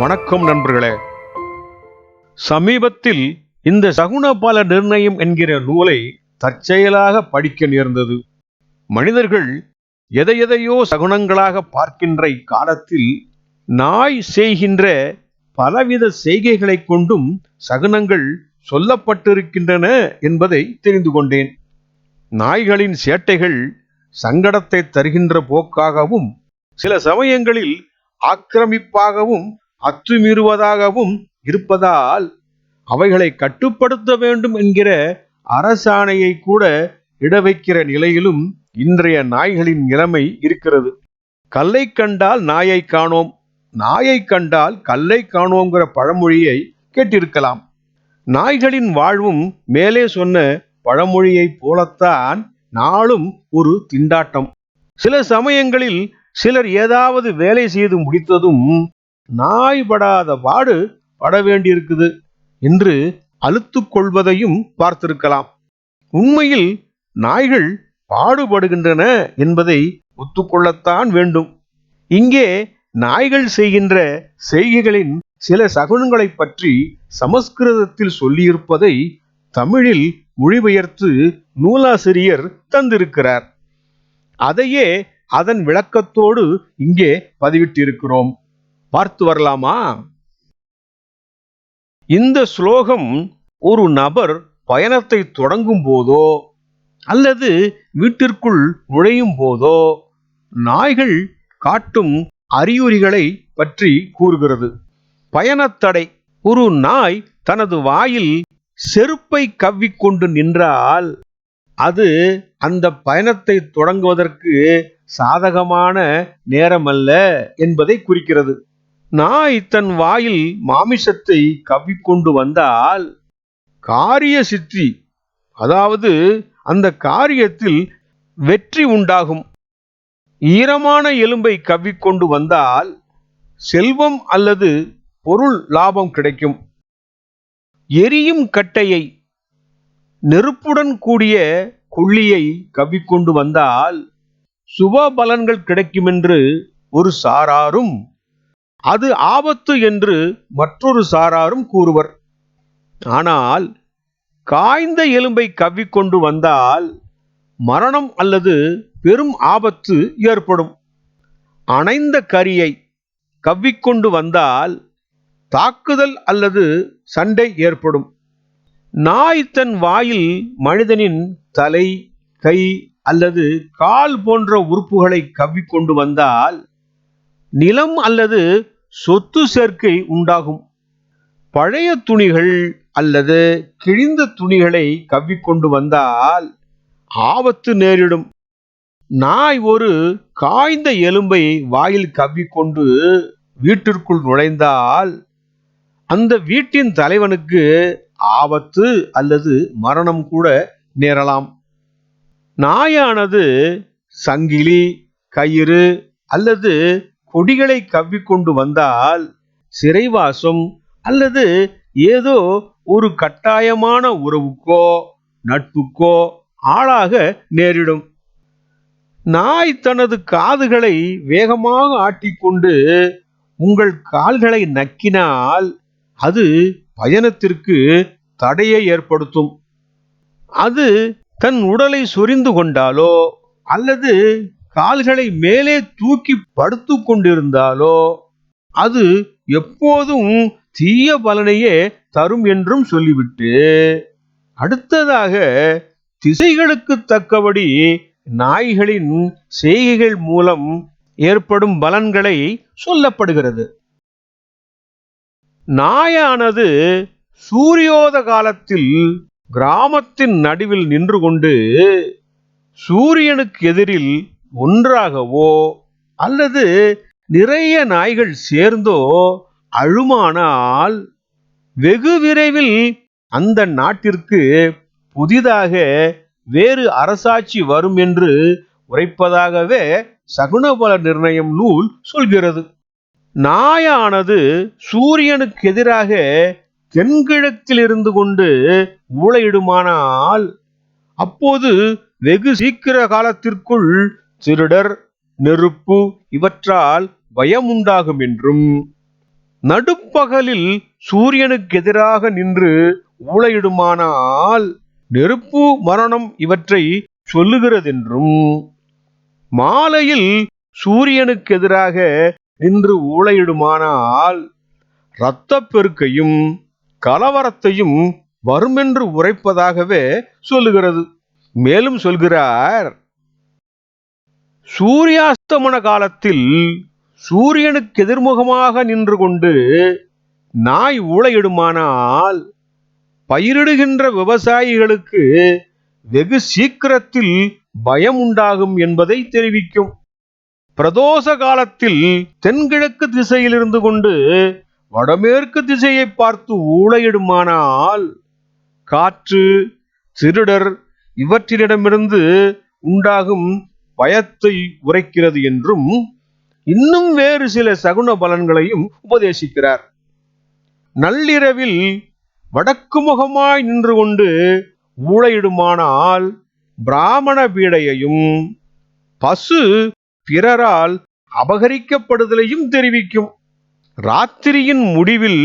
வணக்கம் நண்பர்களே. சமீபத்தில் இந்த சகுன பல நிர்ணயம் என்கிற நூலை தற்செயலாக படிக்க நேர்ந்தது. மனிதர்கள் எதையோ சகுனங்களாக பார்க்கின்ற இக்காலத்தில் நாய் செய்கின்ற பலவித செய்கைகளை கொண்டும் சகுனங்கள் சொல்லப்பட்டிருக்கின்றன என்பதை தெரிந்து கொண்டேன். நாய்களின் சேட்டைகள் சங்கடத்தை தருகின்ற போக்காகவும் சில சமயங்களில் ஆக்கிரமிப்பாகவும் அத்துமீறுவதாகவும் இருப்பதால் அவைகளை கட்டுப்படுத்த வேண்டும் என்கிற அரசாணையை கூட இட வைக்கிற நிலையிலும் இன்றைய நாய்களின் நிலைமை இருக்கிறது. கல்லை கண்டால் நாயை காணோம், நாயை கண்டால் கல்லை காணோங்கிற பழமொழியை கேட்டிருக்கலாம். நாய்களின் வாழ்வும் மேலே சொன்ன பழமொழியை போலத்தான் நாளும் ஒரு திண்டாட்டம். சில சமயங்களில் சிலர் ஏதாவது வேலை செய்து முடித்ததும் நாய் படாத பாடு பட வேண்டியிருக்குது என்று அலுத்துக் கொள்வதையும் பார்த்திருக்கலாம். உண்மையில் நாய்கள் பாடுபடுகின்றன என்பதை ஒத்துக்கொள்ளத்தான் வேண்டும். இங்கே நாய்கள் செய்கின்ற செய்கைகளின் சில சகுனங்களை பற்றி சமஸ்கிருதத்தில் சொல்லியிருப்பதை தமிழில் மொழிபெயர்த்து நூலாசிரியர் தந்திருக்கிறார். அதையே அதன் விளக்கத்தோடு இங்கே பதிவிட்டிருக்கிறோம். பார்த்து வரலாமா? இந்த ஸ்லோகம் ஒரு நபர் பயணத்தை தொடங்கும் போதோ அல்லது வீட்டிற்குள் நுழையும் போதோ நாய்கள் காட்டும் அறிகுறிகளை பற்றி கூறுகிறது. பயணத்தடை. ஒரு நாய் தனது வாயில் செருப்பை கவ்விக்கொண்டு நின்றால் அது அந்த பயணத்தை தொடங்குவதற்கு சாதகமான நேரமல்ல என்பதை குறிக்கிறது. நாய் தன் வாயில் மாமிசத்தை கவ்விக்கொண்டு வந்தால் காரிய சித்தி, அதாவது அந்த காரியத்தில் வெற்றி உண்டாகும். ஈரமான எலும்பை கவ்விக்கொண்டு வந்தால் செல்வம் அல்லது பொருள் லாபம் கிடைக்கும். எரியும் கட்டையை, நெருப்புடன் கூடிய கொள்ளியை கவ்விக்கொண்டு வந்தால் சுப பலன்கள் கிடைக்கும் என்று ஒரு சாராரும், அது ஆபத்து என்று மற்றொரு சாராரும் கூறுவர். ஆனால் காய்ந்த எலும்பை கவ்விக்கொண்டு வந்தால் மரணம் அல்லது பெரும் ஆபத்து ஏற்படும். அணைந்த கரியை கவ்விக்கொண்டு வந்தால் தாக்குதல் அல்லது சண்டை ஏற்படும். நாய் தன் வாயில் மனிதனின் தலை, கை அல்லது கால் போன்ற உறுப்புகளை கவ்விக்கொண்டு வந்தால் நிலம் அல்லது சொத்து சேர்க்கை உண்டாகும். பழைய துணிகள் அல்லது கிழிந்த துணிகளை கவ்விக்கொண்டு வந்தால் ஆபத்து நேரிடும். நாய் ஒரு காய்ந்த எலும்பை வாயில் கவ்விக்கொண்டு வீட்டிற்குள் நுழைந்தால் அந்த வீட்டின் தலைவனுக்கு ஆபத்து அல்லது மரணம் கூட நேரலாம். நாயானது சங்கிலி, கயிறு அல்லது கொடிகளை கவ்விக்கொண்டு வந்தால் சிறைவாசம் அல்லது ஏதோ ஒரு கட்டாயமான உறவுக்கோ நட்புக்கோ ஆளாக நேரிடும். நாய் தனது காதுகளை வேகமாக ஆட்டிக்கொண்டு உங்கள் கால்களை நக்கினால் அது பயணத்திற்கு தடையை ஏற்படுத்தும். அது தன் உடலை சொரிந்து கொண்டாலோ அல்லது கால்களை மேலே தூக்கி படுத்து கொண்டிருந்தாலோ அது எப்போதும் தீய பலனையே தரும் என்றும் சொல்லிவிட்டு அடுத்ததாக திசைகளுக்கு தக்கபடி நாய்களின் செய்கைகள் மூலம் ஏற்படும் பலன்களை சொல்லப்படுகிறது. நாயானது சூரியோத காலத்தில் கிராமத்தின் நடுவில் நின்று கொண்டு சூரியனுக்கு எதிரில் ஒன்றாகவோ அல்லது நிறைய நாய்கள் சேர்ந்தோ அழுமானால் வெகு விரைவில் அந்த நாட்டிற்கு புதிதாக வேறு அரசாட்சி வரும் என்று உரைப்பதாகவே சகுனபல நிர்ணயம் நூல் சொல்கிறது. நாயானது சூரியனுக்கு எதிராக தென்கிழக்கில் இருந்து கொண்டு ஊளையிடுமானால் அப்போது வெகு சீக்கிர காலத்திற்குள் திருடர், நெருப்பு இவற்றால் பயம் உண்டாகும் என்றும், நடுப்பகலில் சூரியனுக்கு எதிராக நின்று ஊளையிடுமானால் நெருப்பு மரணம் இவற்றை சொல்லுகிறதென்றும், மாலையில் சூரியனுக்கு எதிராக நின்று ஊளையிடுமானால் இரத்தப்பெருக்கையும் கலவரத்தையும் வருமென்று உரைப்பதாகவே சொல்லுகிறது. மேலும் சொல்கிறார், சூரியாஸ்தமன காலத்தில் சூரியனுக்கு எதிர்முகமாக நின்று கொண்டு நாய் ஊளையிடுமானால் பயிரிடுகின்ற விவசாயிகளுக்கு வெகு சீக்கிரத்தில் பயம் உண்டாகும் என்பதை தெரிவிக்கும். பிரதோஷ காலத்தில் தென்கிழக்கு திசையில் இருந்து கொண்டு வடமேற்கு திசையை பார்த்து ஊளையிடுமானால் காற்று, திருடர் இவற்றிடமிருந்து உண்டாகும் பயத்தை உரைக்கிறது என்றும் இன்னும் வேறு சில சகுன பலன்களையும் உபதேசிக்கிறார். நள்ளிரவில் வடக்கு முகமாய் நின்று கொண்டு ஊளையிடுமானால் பிராமண பீடையையும் பசு பிறரால் அபகரிக்கப்படுதலையும் தெரிவிக்கும். ராத்திரியின் முடிவில்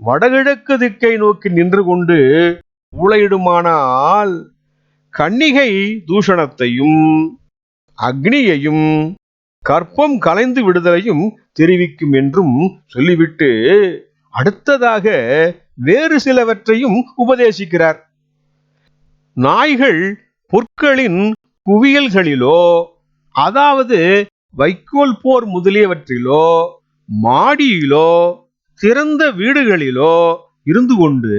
வடகிழக்கு திக்கை நோக்கி நின்று கொண்டு ஊளையிடுமானால் கன்னிகை தூஷணத்தையும் அக்னியையும் கற்பம் கலைந்து விடுதலையும் தெரிவிக்கும் என்றும் சொல்லிவிட்டு அடுத்ததாக வேறு சிலவற்றையும் உபதேசிக்கிறார். நாய்கள் புற்களின் குவியல்களிலோ, அதாவது வைக்கோல் போர் முதலியவற்றிலோ, மாடியிலோ, திறந்த வீடுகளிலோ இருந்து கொண்டு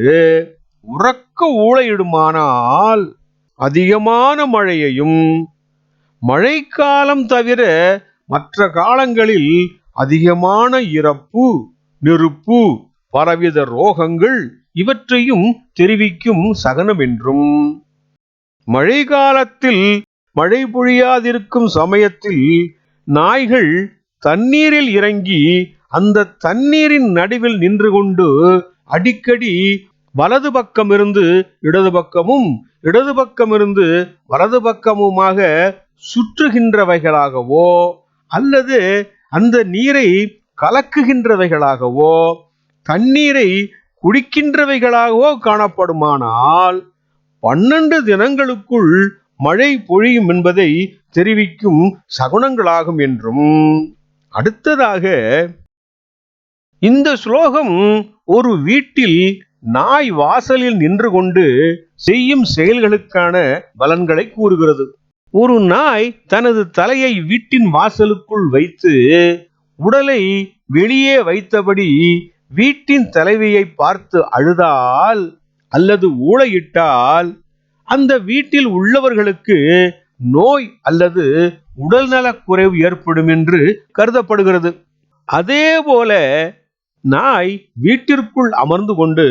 உறக்க ஊளையிடுமானால் அதிகமான மழையையும், மழைக்காலம் தவிர மற்ற காலங்களில் அதிகமான இறப்பு, நெருப்பு, பலவித ரோகங்கள் இவற்றையும் தெரிவிக்கும் சகனம் என்றும், மழை காலத்தில் மழை பொழியாதிருக்கும் சமயத்தில் நாய்கள் தண்ணீரில் இறங்கி அந்த தண்ணீரின் நடுவில் நின்று கொண்டு அடிக்கடி வலது பக்கமிருந்து இடது பக்கமும், இடது பக்கமிருந்து வலது பக்கமுமாக சுற்றுகின்றவைகளாகவோ அல்லது அந்த நீரை கலக்குகின்றவைகளாகவோ தண்ணீரை குடிக்கின்றவைகளாகவோ காணப்படுமானால் 12 தினங்களுக்குள் மழை பொழியும் என்பதை தெரிவிக்கும் சகுனங்களாகும் என்றும். அடுத்ததாக இந்த ஸ்லோகம் ஒரு வீட்டில் நாய் வாசலில் நின்று கொண்டு செய்யும் செயல்களுக்கான பலன்களை கூறுகிறது. ஒரு நாய் தனது தலையை வீட்டின் வாசலுக்குள் வைத்து உடலை வெளியே வைத்தபடி வீட்டின் தலைவியை பார்த்து அழுதால் அல்லது ஊளையிட்டால் அந்த வீட்டில் உள்ளவர்களுக்கு நோய் அல்லது உடல்நலக் குறைவு ஏற்படும் என்று கருதப்படுகிறது. அதே போல நாய் வீட்டிற்குள் அமர்ந்து கொண்டு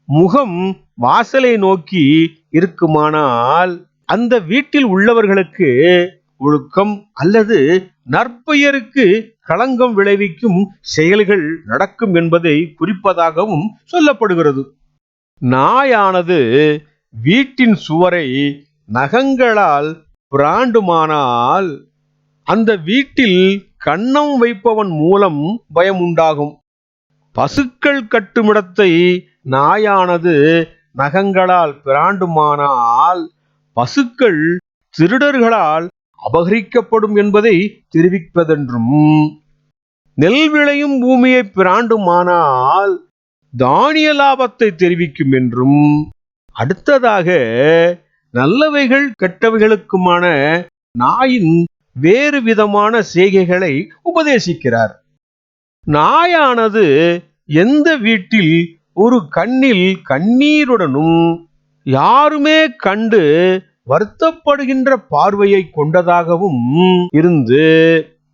முகம் வாசலை நோக்கி இருக்குமானால் அந்த வீட்டில் உள்ளவர்களுக்கு ஒழுக்கம் அல்லது நற்பெயருக்கு களங்கம் விளைவிக்கும் செயல்கள் நடக்கும் என்பதை குறிப்பதாகவும் சொல்லப்படுகிறது. நாயானது வீட்டின் சுவரை நகங்களால் பிராண்டுமானால் அந்த வீட்டில் கன்னம் வைப்பவன் மூலம் பயம் உண்டாகும். பசுக்கள் கட்டுமிடத்தை நாயானது நகங்களால் பிராண்டுமானால் பசுக்கள் திருடர்களால் அபகரிக்கப்படும் என்பதை தெரிவிப்பதென்றும், நெல் விளையும் பூமியை பிராண்டுமானால் தானிய லாபத்தை தெரிவிக்கும் என்றும், அடுத்ததாக நல்லவைகள் கெட்டவைகளுக்குமான நாயின் வேறு விதமான செய்கைகளை உபதேசிக்கிறார். நாயானது எந்த வீட்டில் ஒரு கண்ணில் கண்ணீருடனும் யாருமே கண்டு வருத்தப்படுகின்ற பார்வையை கொண்டதாகவும் இருந்து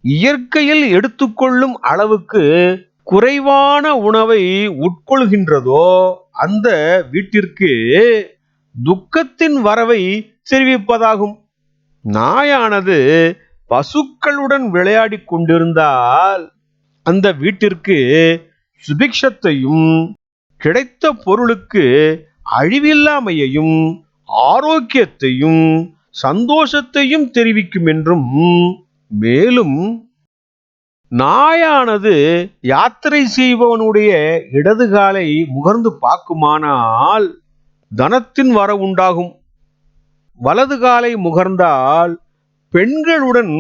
இயற்கையில் எடுத்துக்கொள்ளும் அளவுக்கு குறைவான உணவை உட்கொள்கின்றதோ அந்த வீட்டிற்கு துக்கத்தின் வரவை தெரிவிப்பதாகும். நாயானது பசுக்களுடன் விளையாடி கொண்டிருந்தால் அந்த வீட்டிற்கு சுபிக்ஷத்தையும், கிடைத்த பொருளுக்கு அழிவில்லாமையையும், ஆரோக்கியத்தையும், சந்தோஷத்தையும் தெரிவிக்கும் என்றும், மேலும் நாயானது யாத்திரை செய்பவனுடைய இடது காலை முகர்ந்து பார்க்குமானால் தனத்தின் வரவு உண்டாகும். வலது காலை முகர்ந்தால் பெண்களுடன்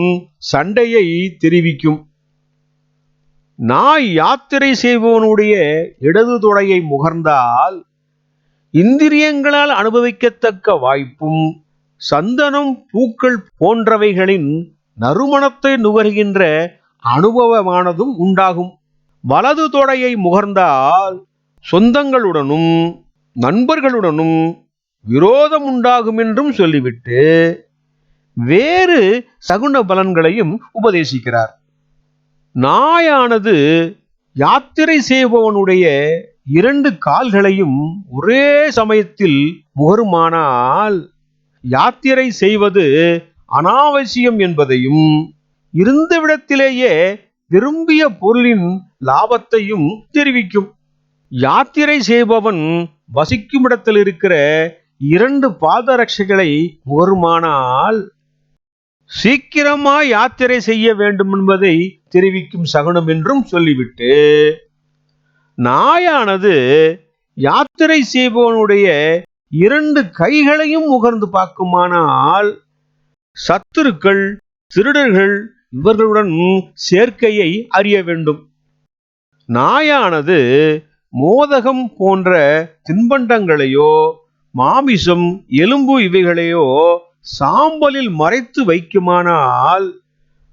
சண்டையை தெரிவிக்கும். நாய் யாத்திரை செய்பவனுடைய இடது தொடையை முகர்ந்தால் இந்திரியங்களால் அனுபவிக்கத்தக்க வாய்ப்பும் சந்தனம் பூக்கள் போன்றவைகளின் நறுமணத்தை நுகர்கின்ற அனுபவமானதும் உண்டாகும். வலது தொடையை முகர்ந்தால் சொந்தங்களுடனும் நண்பர்களுடனும் விரோதம் உண்டாகும் என்றும் சொல்லிவிட்டு வேறு சகுன பலன்களையும் உபதேசிக்கிறார். நாயானது யாத்திரை செய்பவனுடைய 2 கால்களையும் ஒரே சமயத்தில் முகருமானால் யாத்திரை செய்வது அனாவசியம் என்பதையும் இருந்தவிடத்திலேயே விரும்பிய பொருளின் லாபத்தையும் தெரிவிக்கும். யாத்திரை செய்பவன் வசிக்கும் இடத்தில் இருக்கிற 2 பாதரட்சைகளை முகருமானால் சீக்கிரமா யாத்திரை செய்ய வேண்டும் என்பதை தெரிவிக்கும் சகுனம் என்றும் சொல்லிவிட்டு நாயானது யாத்திரை செய்பவனுடைய 2 கைகளையும் முகர்ந்து பார்க்குமானால் சத்துருக்கள் திருடர்கள் இவர்களுடன் சேர்க்கையை அறிய வேண்டும். நாயானது மோதகம் போன்ற தின்பண்டங்களையோ மாமிசம் எலும்பு இவைகளையோ சாம்பலில் மறைத்து வைக்குமானால்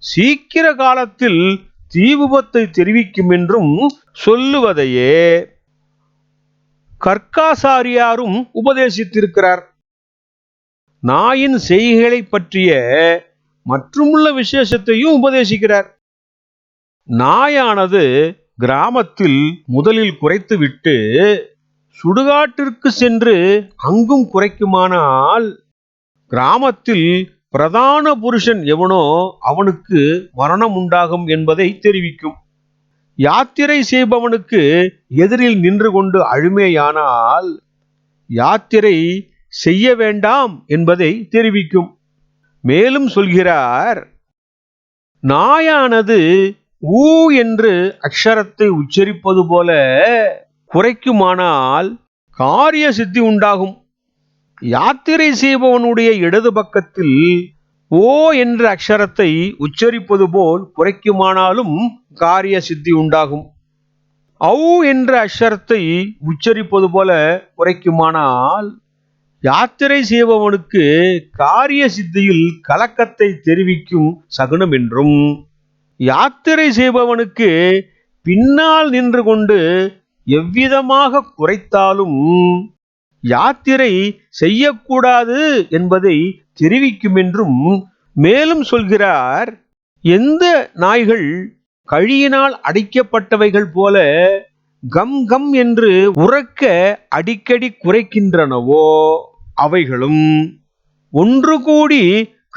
சீக்கிர காலத்தில் தீ விபத்தை தெரிவிக்கும் என்றும் சொல்லுவதையே கர்க்காசாரியாரும் உபதேசித்திருக்கிறார். நாயின் செய்கைகளை பற்றிய மற்றுமுள்ள விசேஷத்தையும் உபதேசிக்கிறார். நாயானது கிராமத்தில் முதலில் குறைத்துவிட்டு சுடுகாட்டிற்கு சென்று அங்கும் குறைக்குமானால் கிராமத்தில் பிரதான புருஷன் எவனோ அவனுக்கு மரணம் உண்டாகும் என்பதை தெரிவிக்கும். யாத்திரை செய்பவனுக்கு எதிரில் நின்று கொண்டு அழுமேயானால் யாத்திரை செய்ய வேண்டாம் என்பதை தெரிவிக்கும். மேலும் சொல்கிறார், நாயானது ஊ என்று அக்ஷரத்தை உச்சரிப்பது போல குறைக்குமானால் காரிய சித்தி உண்டாகும். யாத்திரை செய்பவனுடைய இடது பக்கத்தில் ஓ என்ற அக்ஷரத்தை உச்சரிப்பது போல் குறைக்குமானாலும் காரிய சித்தி உண்டாகும். ஔ என்ற அக்ஷரத்தை உச்சரிப்பது போல குறைக்குமானால் யாத்திரை செய்பவனுக்கு காரிய சித்தியில் கலக்கத்தை தெரிவிக்கும் சகுனம் என்றும், யாத்திரை செய்பவனுக்கு பின்னால் நின்று கொண்டு எவ்விதமாக குறைத்தாலும் யாத்திரை செய்யக்கூடாது என்பதை தெரிவிக்கும் என்றும் மேலும் சொல்கிறார். எந்த நாய்கள் கழியினால் அடிக்கப்பட்டவைகள் போல கம் கம் என்று உரக்க அடிக்கடி குறைக்கின்றனவோ அவைகளும் ஒன்று கூடி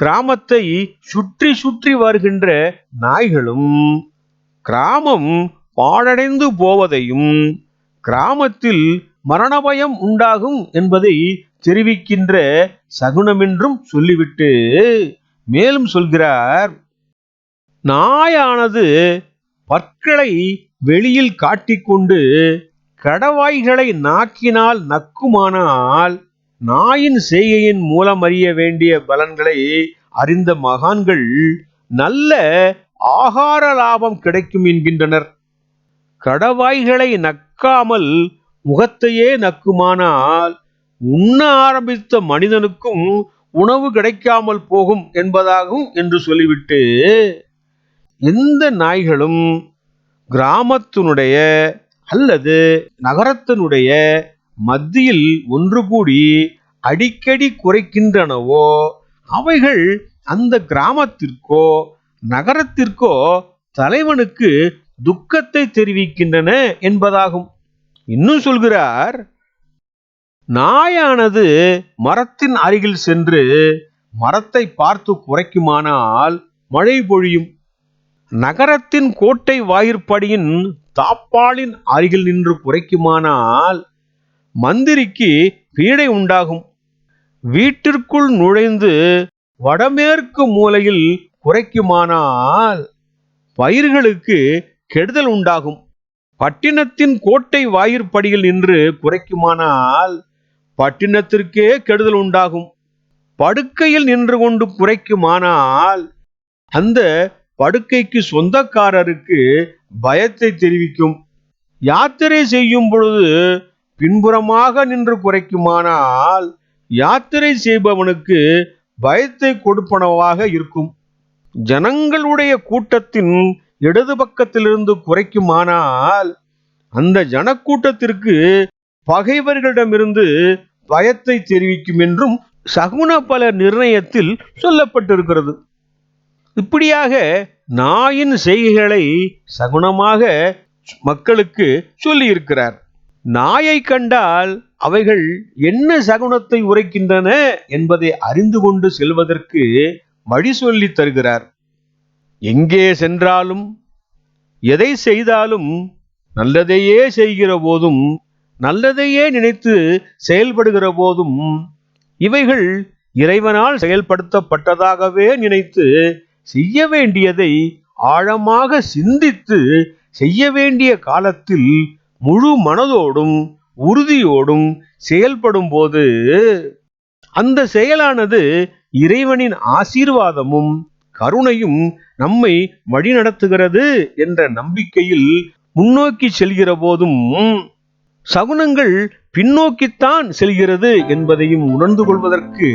கிராமத்தை சுற்றி சுற்றி வருகின்ற நாய்களும் கிராமம் பாழடைந்து போவதையும் கிராமத்தில் மரணபயம் உண்டாகும் என்பதை தெரிவிக்கின்ற சகுனமென்றும் சொல்லிவிட்டு மேலும் சொல்கிறார், நாயானது பற்களை வெளியில் காட்டிக்கொண்டு கடவாய்களை நாக்கினால் நக்குமானால் நாயின் செய்கையின் மூலம் அறிய வேண்டிய பலன்களை அறிந்த மகான்கள் நல்ல ஆகார லாபம் கிடைக்கும் என்கின்றனர். கடவாய்களை நக்காமல் முகத்தையே நக்குமானால் உண்ண ஆரம்பித்த மனிதனுக்கும் உணவு கிடைக்காமல் போகும் என்பதாகும் என்று சொல்லிவிட்டு, எந்த நாய்களும் கிராமத்தினுடைய அல்லது நகரத்தினுடைய மத்தியில் ஒன்று கூடி அடிக்கடி குறைக்கின்றனவோ அவைகள் அந்த கிராமத்திற்கோ நகரத்திற்கோ தலைவனுக்கு துக்கத்தை தெரிவிக்கின்றன என்பதாகும். இன்னும் சொல்கிறார், நாயானது மரத்தின் அருகில் சென்று மரத்தை பார்த்து குறைக்குமானால் மழை பொழியும். நகரத்தின் கோட்டை வாயிற்படியின் தாப்பாளின் அருகில் நின்று குறைக்குமானால் மந்திரிக்கு பீடை உண்டாகும். வீட்டிற்குள் நுழைந்து வடமேற்கு மூலையில் குறைக்குமானால் பயிர்களுக்கு கெடுதல் உண்டாகும். பட்டினத்தின் கோட்டை வாயிற்படியில் நின்று குறைக்குமானால் பட்டினத்திற்கே கெடுதல் உண்டாகும். படுக்கையில் நின்று கொண்டு குறைக்குமானால் அந்த படுக்கைக்கு சொந்தக்காரருக்கு பயத்தை தெரிவிக்கும். யாத்திரை செய்யும் பொழுது பின்புறமாக நின்று குறைக்குமானால் யாத்திரை செய்பவனுக்கு பயத்தை கொடுப்பனவாக இருக்கும். ஜனங்களுடைய கூட்டத்தின் இடது பக்கத்திலிருந்து குறைக்குமானால் அந்த ஜனக்கூட்டத்திற்கு பகைவர்களிடமிருந்து பயத்தை தெரிவிக்கும் என்றும் சகுன பல நிர்ணயத்தில் சொல்லப்பட்டிருக்கிறது. இப்படியாக நாயின் செய்கைகளை சகுனமாக மக்களுக்கு சொல்லி இருக்கிறார். நாயை கண்டால் அவைகள் என்ன சகுனத்தை உரைக்கின்றன என்பதை அறிந்து கொண்டு செல்வதற்கு வழி சொல்லி தருகிறார். எங்கே சென்றாலும் எதை செய்தாலும் நல்லதையே செய்கிற போதும் நல்லதையே நினைத்து செயல்படுகிற போதும் இவைகள் இறைவனால் செயல்படுத்தப்பட்டதாகவே நினைத்து செய்ய வேண்டியதை ஆழமாக சிந்தித்து செய்ய வேண்டிய காலத்தில் முழு மனதோடும் உறுதியோடும் செயல்படும் போது அந்த செயலானது இறைவனின் ஆசீர்வாதமும் கருணையும் நம்மை வழிநடத்துகிறது என்ற நம்பிக்கையில் முன்னோக்கி செல்கிற போதும் சகுனங்கள் பின்னோக்கித்தான் செல்கிறது என்பதையும் உணர்ந்து கொள்வதற்கு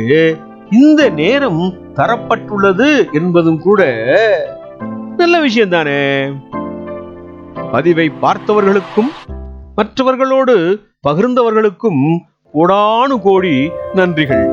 இந்த நேரம் தரப்பட்டுள்ளது என்பதும் கூட நல்ல விஷயம் தானே. பதிவை பார்த்தவர்களுக்கும் மற்றவர்களோடு பகிர்ந்தவர்களுக்கும் கோடானு கோடி நன்றிகள்.